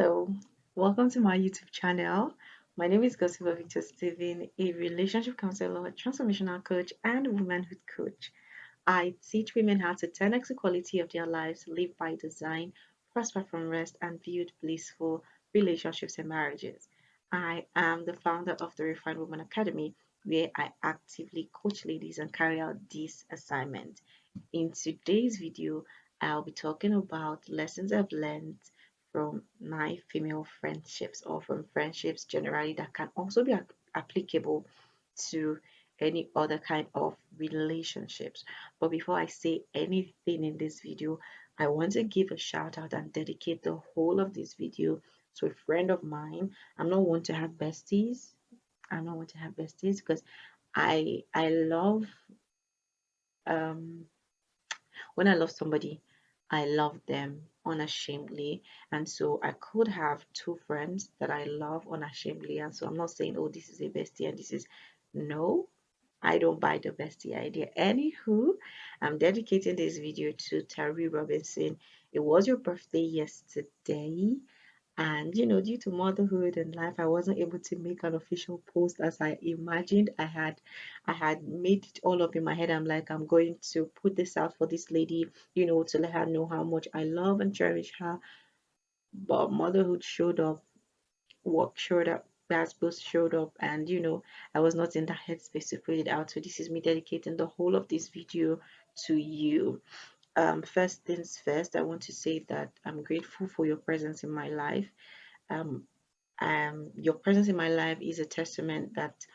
Hello, welcome to my YouTube channel. My name is Gossipa Victor Steven, a relationship counselor, transformational coach, and womanhood coach. I teach women how to 10x the quality of their lives, live by design, prosper from rest, and build blissful relationships and marriages. I am the founder of the Refined Woman Academy, where I actively coach ladies and carry out this assignment. In today's video, I'll be talking about lessons I've learned from my female friendships or from friendships generally that can also be applicable to any other kind of relationships. But before I say anything in this video, I want to give a shout out and dedicate the whole of this video to a friend of mine. I'm not one to have besties. I'm not one to have besties because I love um when I love somebody, I love them unashamedly. And so I could have two friends that I love unashamedly. And so I'm not saying, oh, this is a bestie and this is no. I don't buy the bestie idea. Anywho, I'm dedicating this video to Terry Robinson. It was your birthday yesterday. And due to motherhood and life, I wasn't able to make an official post as I imagined. I had made it all up in my head. I'm like, I'm going to put this out for this lady, to let her know how much I love and cherish her. But motherhood showed up, work showed up, Rasmus showed up, and I was not in that headspace to put it out. So this is me dedicating the whole of this video to you. First things first, I want to say that I'm grateful for your presence in my life. Um, your presence in my life is a testament that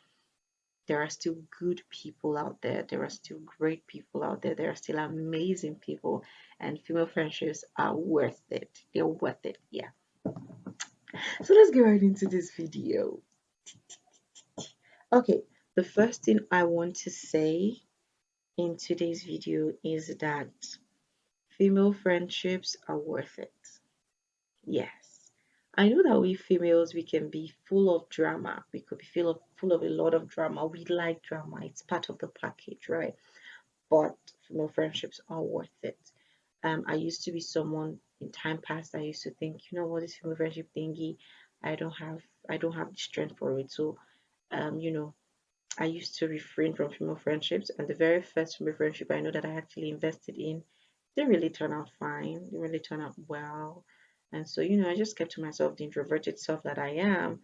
there are still good people out there. There are still great people out there. There are still amazing people, and female friendships are worth it. They're worth it. Yeah. So let's get right into this video. Okay, the first thing I want to say in today's video is that female friendships are worth it. Yes. I know that we females, we can be full of drama. We could be full of a lot of drama. We like drama. It's part of the package, right? But female friendships are worth it. I used to be someone in time past. I used to think, you know what, this female friendship thingy, I don't have, I don't have the strength for it. So, um, you know, I used to refrain from female friendships. And the very first female friendship I know that I actually invested in didn't really turn out fine, didn't really turn out well. And so, I just kept to myself, the introverted self that I am.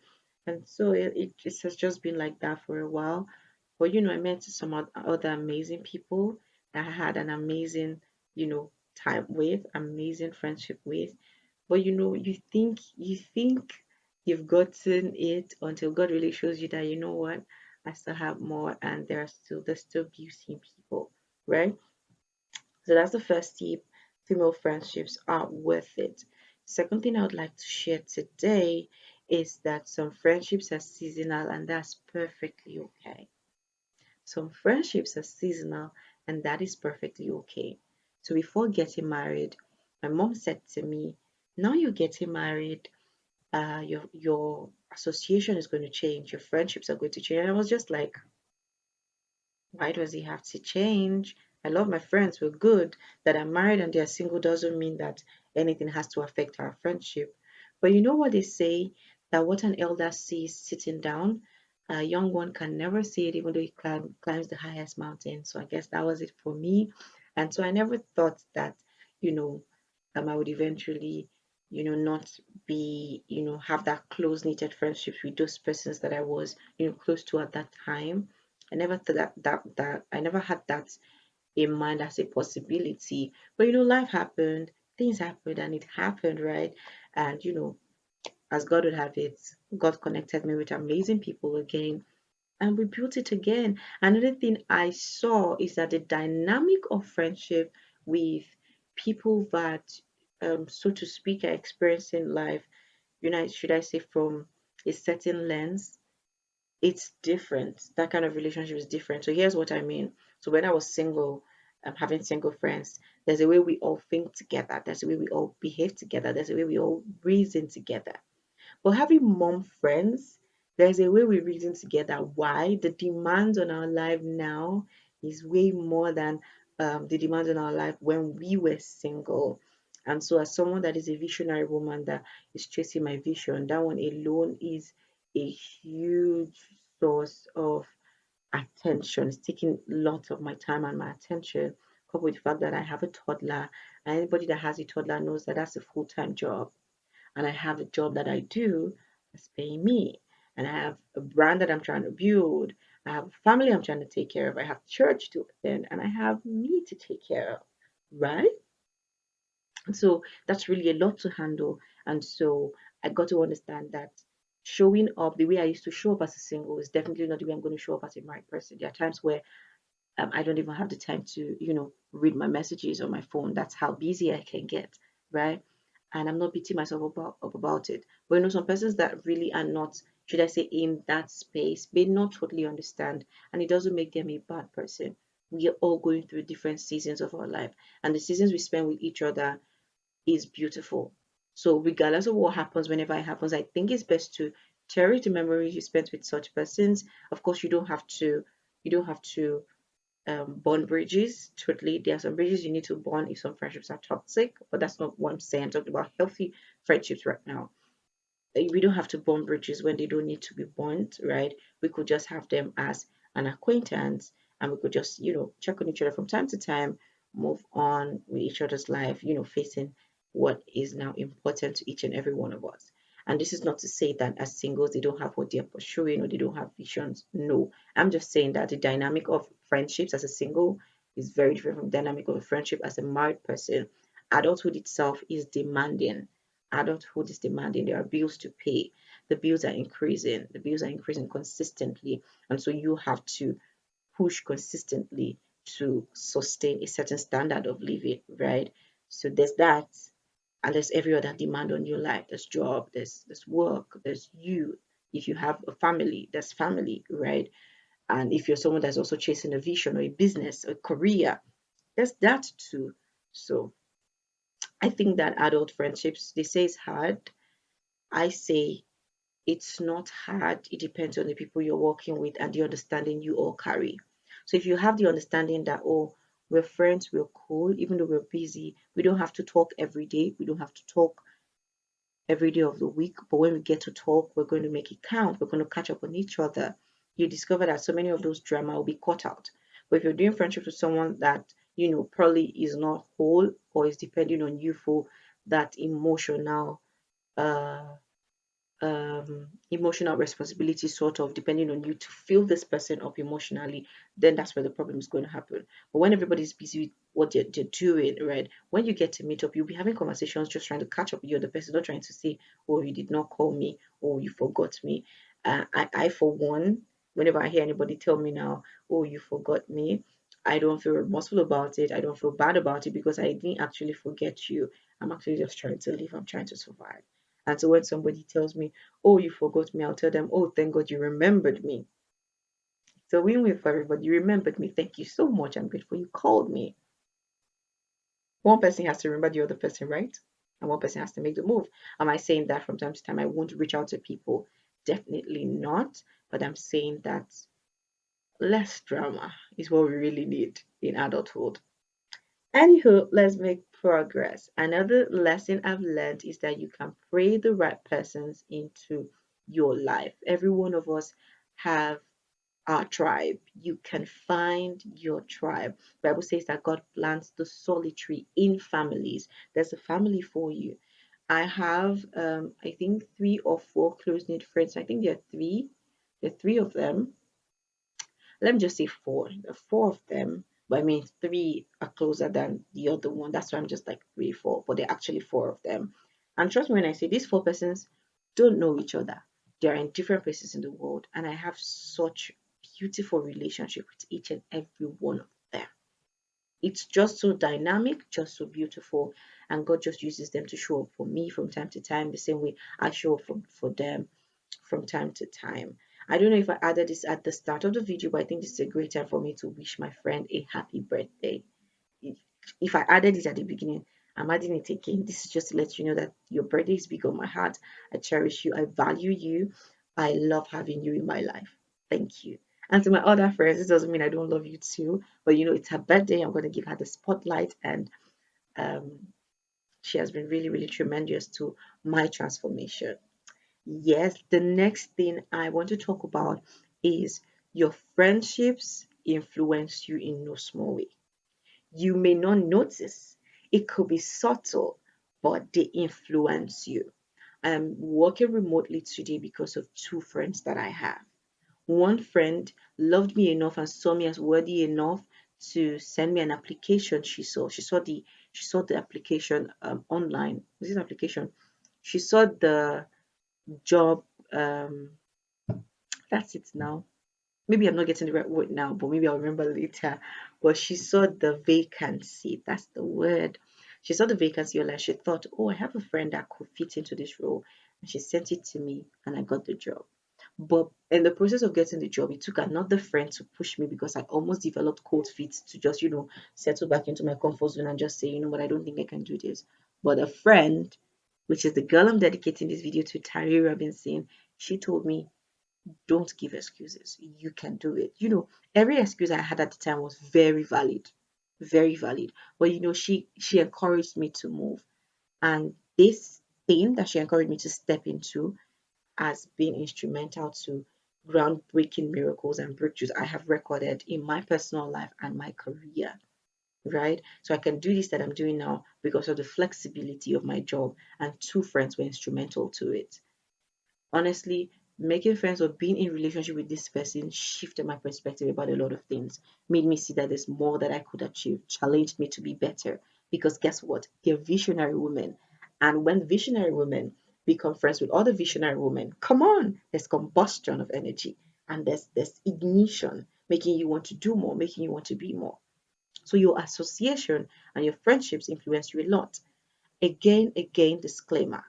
And so it has just been like that for a while. But, I met some other amazing people that I had an amazing, time with, amazing friendship with. But, you think you've gotten it until God really shows you that, you know what, I still have more and there's still beauty in people, right? So that's the first tip. Female friendships are worth it. Second thing I would like to share today is that some friendships are seasonal and that's perfectly okay. Some friendships are seasonal and that is perfectly okay. So before getting married, my mom said to me, now you're getting married, your association is going to change, your friendships are going to change. And I was just like, why does it have to change? I love my friends, we're good. That I'm married and they're single doesn't mean that anything has to affect our friendship. But you know what they say? That what an elder sees sitting down, a young one can never see it even though he climbs the highest mountain. So I guess that was it for me. And so I never thought that, you know, I would eventually, not be, have that close knitted friendships with those persons that I was, close to at that time. I never thought that I never had that in mind as a possibility. But life happened, things happened, and it happened, right? And as God would have it, God connected me with amazing people again, and we built it again. Another thing I saw is that the dynamic of friendship with people that, so to speak, are experiencing life, should I say, from a certain lens, it's different. That kind of relationship is different. So here's what I mean. So when I was single, having single friends, there's a way we all think together. There's a way we all behave together. There's a way we all reason together. But having mom friends, there's a way we reason together. Why? The demands on our life now is way more than the demands on our life when we were single. And so, as someone that is a visionary woman that is chasing my vision, that one alone is a huge source of attention. It's taking lots of my time and my attention, coupled with the fact that I have a toddler. And anybody that has a toddler knows that that's a full time job. And I have a job that I do that's paying me. And I have a brand that I'm trying to build. I have a family I'm trying to take care of. I have church to attend, and I have me to take care of. Right? And so that's really a lot to handle. And so I got to understand that showing up the way I used to show up as a single is definitely not the way I'm going to show up as a married person. There are times where I don't even have the time to, read my messages on my phone. That's how busy I can get, right? And I'm not beating myself up about it. But some persons that really are not, should I say, in that space, may not totally understand, and it doesn't make them a bad person. We are all going through different seasons of our life, and the seasons we spend with each other is beautiful. So regardless of what happens, whenever it happens, I think it's best to cherish the memories you spent with such persons. Of course, you don't have to burn bridges. Totally, there are some bridges you need to burn if some friendships are toxic, but that's not what I'm saying. I'm talking about healthy friendships right now. We don't have to burn bridges when they don't need to be burnt, right? We could just have them as an acquaintance, and we could just, check on each other from time to time, move on with each other's life, facing what is now important to each and every one of us. And this is not to say that as singles they don't have what they're pursuing or they don't have visions. No, I'm just saying that the dynamic of friendships as a single is very different from the dynamic of a friendship as a married person. Adulthood itself is demanding. Adulthood is demanding. There are bills to pay. The bills are increasing. The bills are increasing consistently. And so you have to push consistently to sustain a certain standard of living, right? So there's that. And there's every other demand on your life. There's job, there's work, there's you. If you have a family, there's family, right? And if you're someone that's also chasing a vision or a business, a career, there's that too. So I think that adult friendships, they say it's hard. I say it's not hard. It depends on the people you're working with and the understanding you all carry. So if you have the understanding that, oh, we're friends, we're cool, even though we're busy, we don't have to talk every day, we don't have to talk every day of the week, but when we get to talk, we're going to make it count. We're going to catch up on each other. You discover that so many of those drama will be cut out. But if you're doing friendship with someone that, probably is not whole or is depending on you for that uh emotional responsibility, sort of depending on you to fill this person up emotionally, then that's where the problem is going to happen. But when everybody's busy with what they're doing, right, when you get to meet up, you'll be having conversations, just trying to catch up with the other person, not trying to say, oh, you did not call me, or you forgot me. I for one, whenever I hear anybody tell me now, oh, you forgot me, I don't feel remorseful about it. I don't feel bad about it because I didn't actually forget you. I'm actually just trying to live. I'm trying to survive. And so when somebody tells me, oh, you forgot me, I'll tell them, oh, thank God you remembered me. So win-win for everybody. You remembered me. Thank you so much. I'm grateful you called me. One person has to remember the other person, right? And one person has to make the move. Am I saying that from time to time I won't reach out to people? Definitely not. But I'm saying that less drama is what we really need in adulthood. Anywho, let's make progress. Another lesson I've learned is that you can pray the right persons into your life. Every one of us have our tribe. You can find your tribe. The Bible says that God plants the solitary in families. There's a family for you. I have I think three or four close knit friends. I think there are three. There are three of them. Let me just say four. There are four of them, but I mean three are closer than the other one. That's why I'm just like three, four, but they're actually four of them. And trust me when I say these four persons don't know each other. They are in different places in the world, and I have such beautiful relationship with each and every one of them. It's just so dynamic, just so beautiful, and God just uses them to show up for me from time to time, the same way I show up for them from time to time. I don't know if I added this at the start of the video, but I think this is a great time for me to wish my friend a happy birthday. If I added it at the beginning, I'm adding it again. This is just to let you know that your birthday is big on my heart. I cherish you. I value you. I love having you in my life. Thank you. And to my other friends, this doesn't mean I don't love you too, but it's her birthday. I'm going to give her the spotlight and um, She has been really, really tremendous to my transformation. Yes, the next thing I want to talk about is your friendships influence you in no small way. You may not notice, it could be subtle, but they influence you. I'm working remotely today because of two friends that I have. One friend loved me enough and saw me as worthy enough to send me an application she saw. She saw the application online. This application. She saw the job that's it now. Maybe I'm not getting the right word now, but maybe I'll remember later. But she saw the vacancy. That's the word. She saw the vacancy online. She thought, oh, I have a friend that could fit into this role. And she sent it to me and I got the job. But in the process of getting the job, it took another friend to push me because I almost developed cold feet to just, settle back into my comfort zone and just say, you know what, I don't think I can do this. But a friend, which is the girl I'm dedicating this video to, Tari Robinson, she told me, don't give excuses. You can do it. Every excuse I had at the time was very valid, very valid. But she encouraged me to move, and this thing that she encouraged me to step into has been instrumental to groundbreaking miracles and breakthroughs I have recorded in my personal life and my career. Right? So I can do this that I'm doing now because of the flexibility of my job, and two friends were instrumental to it. Honestly, making friends or being in relationship with this person shifted my perspective about a lot of things, made me see that there's more that I could achieve, challenged me to be better. Because guess what? They're visionary women. And when visionary women become friends with other visionary women, come on, there's combustion of energy and there's ignition, making you want to do more, making you want to be more. So your association and your friendships influence you a lot. Again, disclaimer,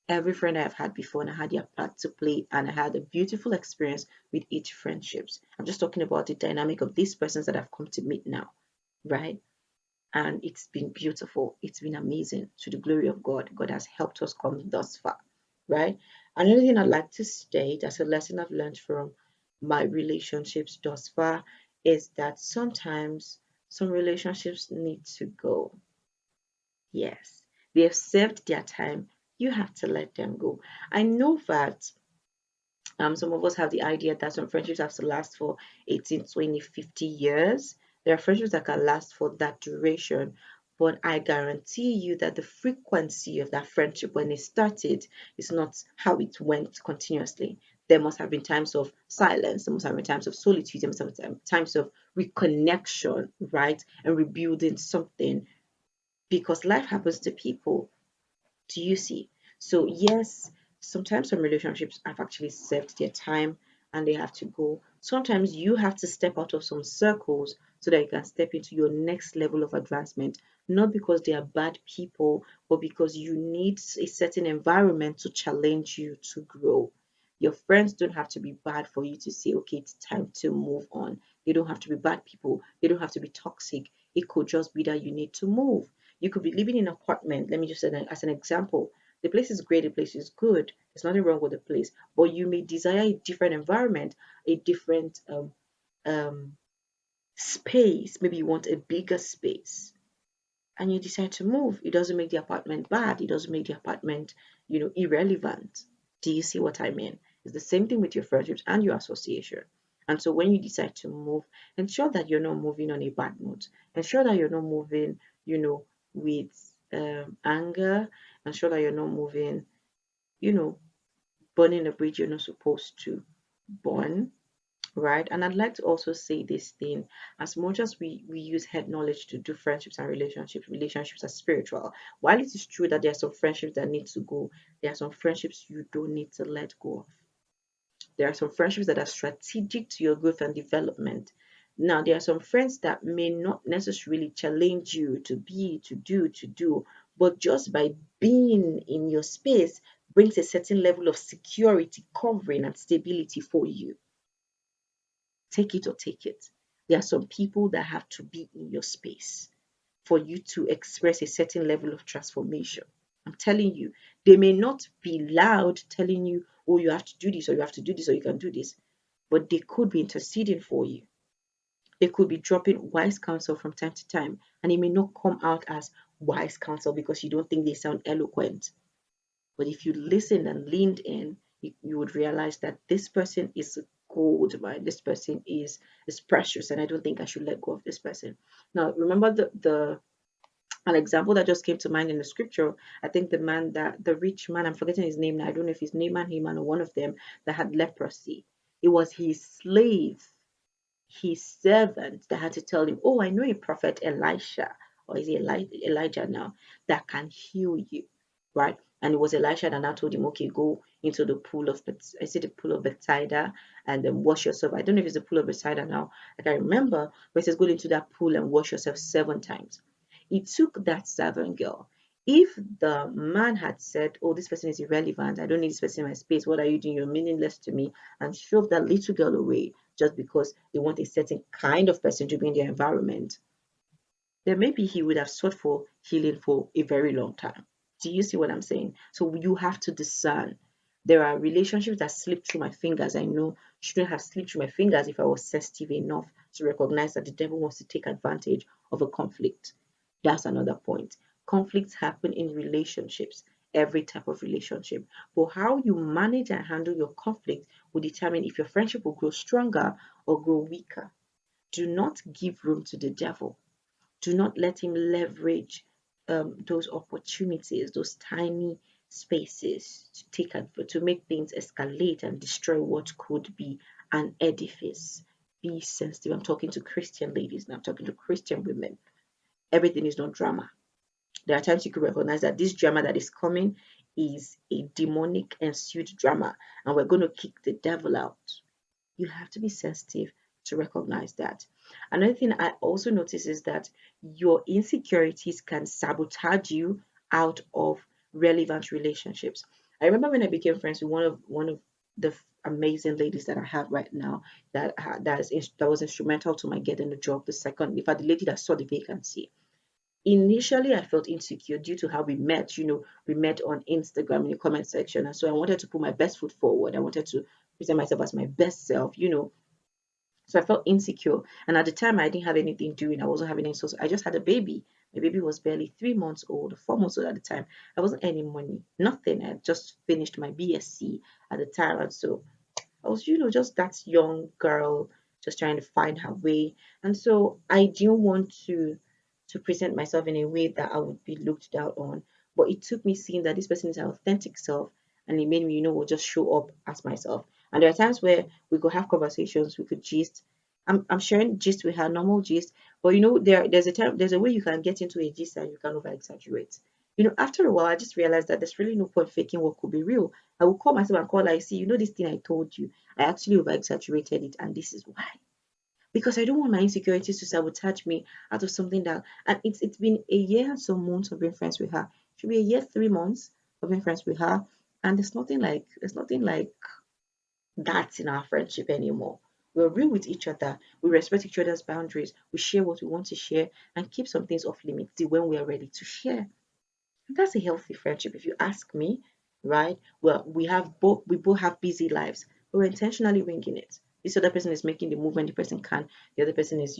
every friend I've had before, and I had their part to play, and I had a beautiful experience with each friendships. I'm just talking about the dynamic of these persons that I've come to meet now, right? And it's been beautiful. It's been amazing. To the glory of God, God has helped us come thus far, right? Another thing I'd like to state as a lesson I've learned from my relationships thus far is that sometimes some relationships need to go. Yes, they have served their time. You have to let them go. I know that some of us have the idea that some friendships have to last for 18, 20, 50 years. There are friendships that can last for that duration. But I guarantee you that the frequency of that friendship when it started is not how it went continuously. There must have been times of silence, there must have been times of solitude, there must have been times of reconnection, right? And rebuilding something, because life happens to people. Do you see? So, yes, sometimes some relationships have actually served their time and they have to go. Sometimes you have to step out of some circles so that you can step into your next level of advancement, not because they are bad people, but because you need a certain environment to challenge you to grow. Your friends don't have to be bad for you to say, okay, it's time to move on. They don't have to be bad people. They don't have to be toxic. It could just be that you need to move. You could be living in an apartment. Let me just say that as an example. The place is great, the place is good. There's nothing wrong with the place. But you may desire a different environment, a different um, space. Maybe you want a bigger space. And you decide to move. It doesn't make the apartment bad. It doesn't make the apartment, irrelevant. Do you see what I mean? It's the same thing with your friendships and your association. And so when you decide to move, ensure that you're not moving on a bad note. Ensure that you're not moving, with anger. Ensure that you're not moving, you know, burning a bridge you're not supposed to burn, right? And I'd like to also say this thing: as much as we use head knowledge to do friendships and relationships are spiritual. While it is true that there are some friendships that need to go, there are some friendships you don't need to let go of. There are some friendships that are strategic to your growth and development. Now, there are some friends that may not necessarily challenge you to be, to do, but just by being in your space brings a certain level of security, covering, and stability for you. Take it or take it. There are some people that have to be in your space for you to express a certain level of transformation. I'm telling you, they may not be loud telling you, oh, you have to do this, or you have to do this, or you can do this, but they could be interceding for you. They could be dropping wise counsel from time to time, and it may not come out as wise counsel because you don't think they sound eloquent. But if you listened and leaned in, you would realize that this person is gold, man. This person is precious, and I don't think I should let go of this person. Now, remember the an example that just came to mind in the scripture. I think the rich man, I'm forgetting his name now. I don't know if it's Naaman, Haman, or one of them that had leprosy. It was his slave, his servant that had to tell him, "Oh, I know a prophet Elisha, or is it Elijah now, that can heal you," right? And it was Elisha that now told him, "Okay, go into the pool of I see the pool of Bethsaida and then wash yourself." I don't know if it's the pool of Bethsaida now. I can remember, but it says, "Go into that pool and wash yourself 7 times." It took that servant girl. If the man had said, "Oh, this person is irrelevant. I don't need this person in my space. What are you doing? You're meaningless to me," and shoved that little girl away just because they want a certain kind of person to be in their environment, then maybe he would have sought for healing for a very long time. Do you see what I'm saying? So you have to discern. There are relationships that slip through my fingers. I know shouldn't have slipped through my fingers if I was sensitive enough to recognize that the devil wants to take advantage of a conflict. That's another point. Conflicts happen in relationships, every type of relationship. But how you manage and handle your conflict will determine if your friendship will grow stronger or grow weaker. Do not give room to the devil. Do not let him leverage those opportunities, those tiny spaces to to make things escalate and destroy what could be an edifice. Be sensitive. I'm talking to Christian ladies now. I'm talking to Christian women. Everything is not drama. There are times you could recognize that this drama that is coming is a demonic ensued drama, and we're going to kick the devil out. You have to be sensitive to recognize that. Another thing I also notice is that your insecurities can sabotage you out of relevant relationships. I remember when I became friends with one of the amazing ladies that I have right now that was instrumental to my getting the job. The second, in fact, the lady that saw the vacancy. Initially, I felt insecure due to how we met. We met on Instagram in the comment section, and so I wanted to put my best foot forward. I wanted to present myself as my best self. So I felt insecure. And at the time, I didn't have anything doing. I wasn't having any source. I just had a baby. My baby was barely 3 months old, 4 months old at the time. I wasn't earning money, nothing. I had just finished my BSc at the time. And so I was, just that young girl just trying to find her way. And so I didn't want to present myself in a way that I would be looked down on. But it took me seeing that this person is an authentic self, and it made me, just show up as myself. And there are times where we could have conversations, we could gist. I'm sharing gist with her, normal gist, but there's a way you can get into a gist and you can over exaggerate. After a while, I just realized that there's really no point faking what could be real. I will call myself and call like, "See, this thing I told you, I actually over exaggerated it, and this is why." Because I don't want my insecurities to sabotage me out of something that, and it's been a year and some months of being friends with her. It should be a year, 3 months of being friends with her, and there's nothing like that in our friendship anymore. We're real with each other. We respect each other's boundaries. We share what we want to share and keep some things off limits when we are ready to share. That's a healthy friendship, if you ask me, right? Well, we both have busy lives, but we're intentionally winging it. This other person is making the move when the person can. The other person is,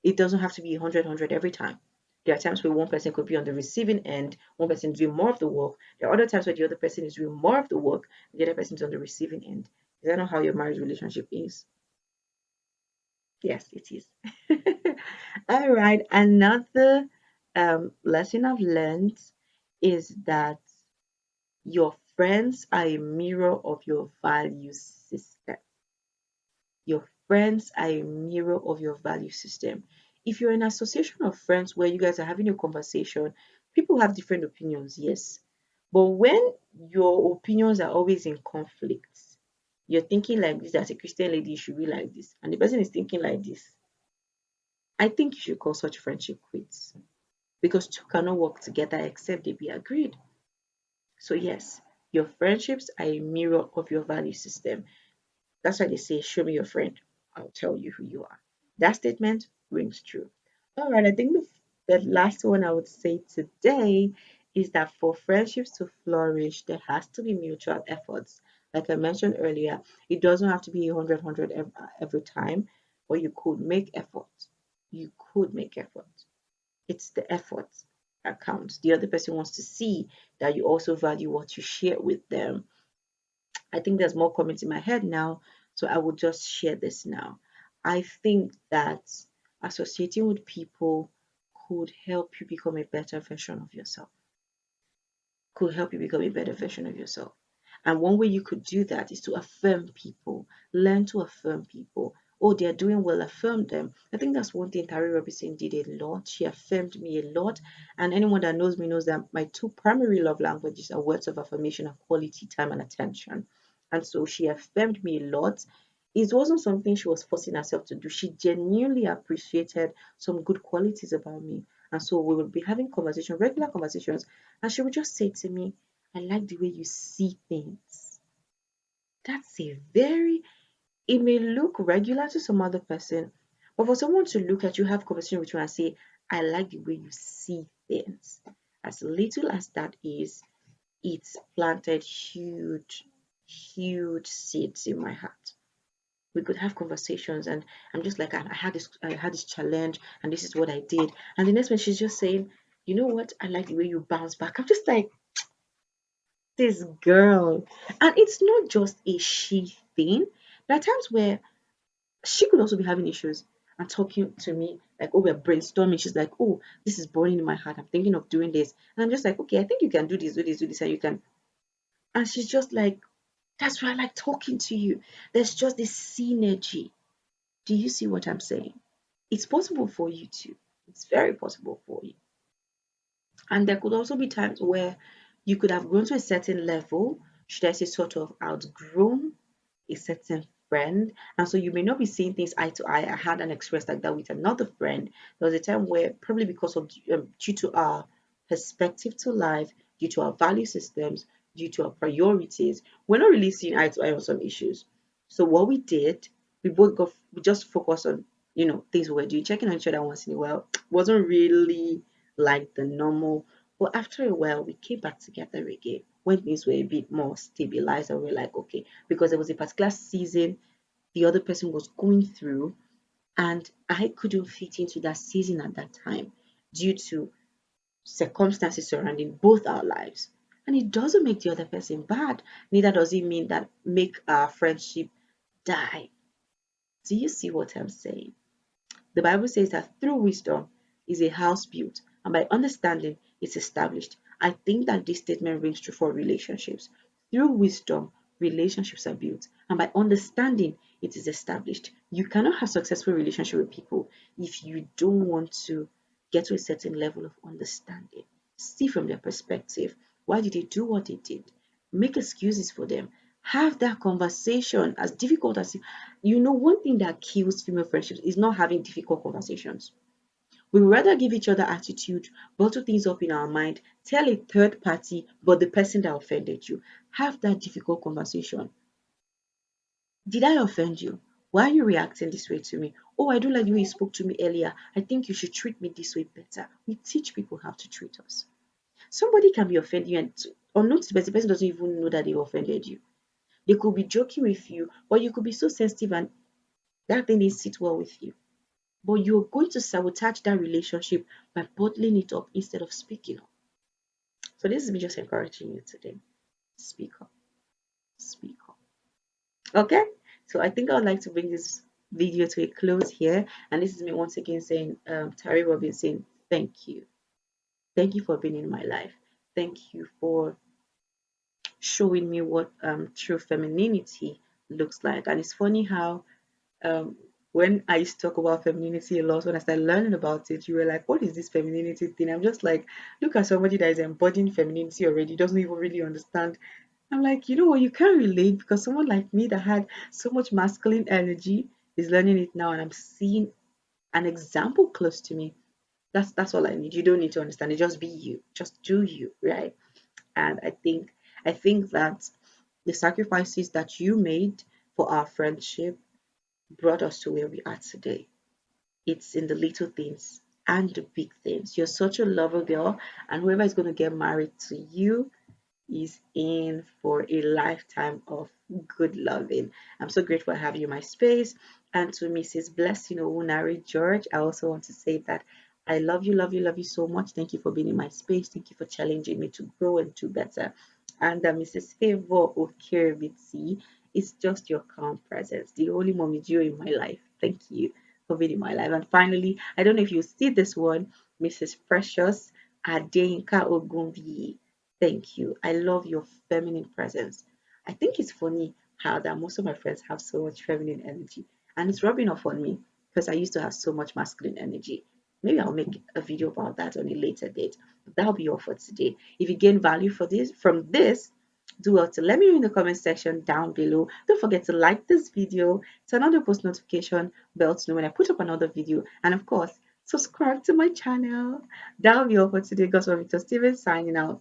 it doesn't have to be 100 every time. There are times where one person could be on the receiving end, one person doing more of the work. There are other times where the other person is doing more of the work, the other person is on the receiving end. Is that not how your marriage relationship is? Yes, it is. All right. Another lesson I've learned is that your friends are a mirror of your value system. Your friends are a mirror of your value system. If you're in an association of friends where you guys are having a conversation, people have different opinions, yes. But when your opinions are always in conflict, you're thinking like this, as a Christian lady, you should be like this, and the person is thinking like this, I think you should call such friendship quits because two cannot work together except they be agreed. So, yes, your friendships are a mirror of your value system. That's why they say, "Show me your friend, I'll tell you who you are." That statement rings true. All right, I think the last one I would say today is that for friendships to flourish, there has to be mutual efforts. Like I mentioned earlier, it doesn't have to be 100 every time, but you could make effort. You could make effort. It's the effort. account. The other person wants to see that you also value what you share with them. I think there's more comments in my head now, so I will just share this now. I think that associating with people could help you become a better version of yourself, could help you become a better version of yourself. And one way you could do that is to affirm people, learn to affirm people. Oh, they're doing well, affirm them. I think that's one thing Tari Robinson did a lot. She affirmed me a lot. And anyone that knows me knows that my two primary love languages are words of affirmation and quality time and attention. And so she affirmed me a lot. It wasn't something she was forcing herself to do. She genuinely appreciated some good qualities about me. And so we would be having conversations, regular conversations, and she would just say to me, I like the way you see things. That's a very, it may look regular to some other person, but for someone to look at you, have conversation with you and say, I like the way you see things. As little as that is, it's planted huge, huge seeds in my heart. We could have conversations and I'm just like I had this challenge and this is what I did. And the next one she's just saying, you know what? I like the way you bounce back. I'm just like, this girl. And it's not just a she thing. There are times where she could also be having issues and talking to me like, oh, we're brainstorming. She's like, oh, this is burning in my heart. I'm thinking of doing this. And I'm just like, okay, I think you can do this, do this, do this, and you can. And she's just like, that's why I like talking to you. There's just this synergy. Do you see what I'm saying? It's possible for you too. It's very possible for you. And there could also be times where you could have grown to a certain level, should I say, sort of outgrown a certain friend. And so you may not be seeing things eye to eye. I had an experience like that with another friend. There was a time where, probably because of due to our perspective to life, due to our value systems, due to our priorities, we're not really seeing eye to eye on some issues. So what we did, we just focused on things we were doing, checking on each other once in a while. Wasn't really like the normal. But after a while, we came back together again when things were a bit more stabilized, and we're like, okay, because there was a particular season the other person was going through, and I couldn't fit into that season at that time due to circumstances surrounding both our lives. And it doesn't make the other person bad, neither does it mean that make our friendship die. Do you see what I'm saying? The Bible says that through wisdom is a house built, and by understanding it's established. I think that this statement rings true for relationships. Through wisdom, relationships are built, and by understanding it is established. You cannot have successful relationship with people if you don't want to get to a certain level of understanding. See from their perspective. Why did they do what they did? Make excuses for them. Have that conversation, as difficult as one thing that kills female friendships is not having difficult conversations. We would rather give each other attitude, bottle things up in our mind, tell a third party, but the person that offended you. Have that difficult conversation. Did I offend you? Why are you reacting this way to me? Oh, I don't like the way you spoke to me earlier. I think you should treat me this way better. We teach people how to treat us. Somebody can be offended you and unknown to the person doesn't even know that they offended you. They could be joking with you, but you could be so sensitive and that thing didn't sit well with you. But you're going to sabotage that relationship by bottling it up instead of speaking up. So this is me just encouraging you today. Speak up. Speak up. Okay? So I think I would like to bring this video to a close here. And this is me once again saying, Tari Robinson, thank you. Thank you for being in my life. Thank you for showing me what true femininity looks like. And it's funny how um, when I used to talk about femininity a lot, when I started learning about it, you were like, what is this femininity thing? I'm just like, look at somebody that is embodying femininity already, doesn't even really understand. I'm like, you know what, you can't relate because someone like me that had so much masculine energy is learning it now, and I'm seeing an example close to me. That's all I need. You don't need to understand it. Just be you. Just do you, right? And I think that the sacrifices that you made for our friendship brought us to where we are today. It's in the little things and the big things. You're such a lover girl, and whoever is going to get married to you is in for a lifetime of good loving. I'm so grateful to have you in my space. And to Mrs. Blessing Owunari George, I also want to say that I love you, love you, love you so much. Thank you for being in my space. Thank you for challenging me to grow and do better. And Mrs. Favor Okirbitsi, it's just your calm presence, the only mommy duo in my life. Thank you for being in my life. And finally, I don't know if you see this one, Mrs. Precious Adeyinka Ogunbi. Thank you. I love your feminine presence. I think it's funny how that most of my friends have so much feminine energy, and it's rubbing off on me because I used to have so much masculine energy. Maybe I'll make a video about that on a later date. But that'll be all for today. If you gain value for this from this, do well to let me know in the comment section down below. Don't forget to like this video, turn on the post notification bell to know when I put up another video, and of course, subscribe to my channel. That'll be all for today. Gospel Victor Steven signing out.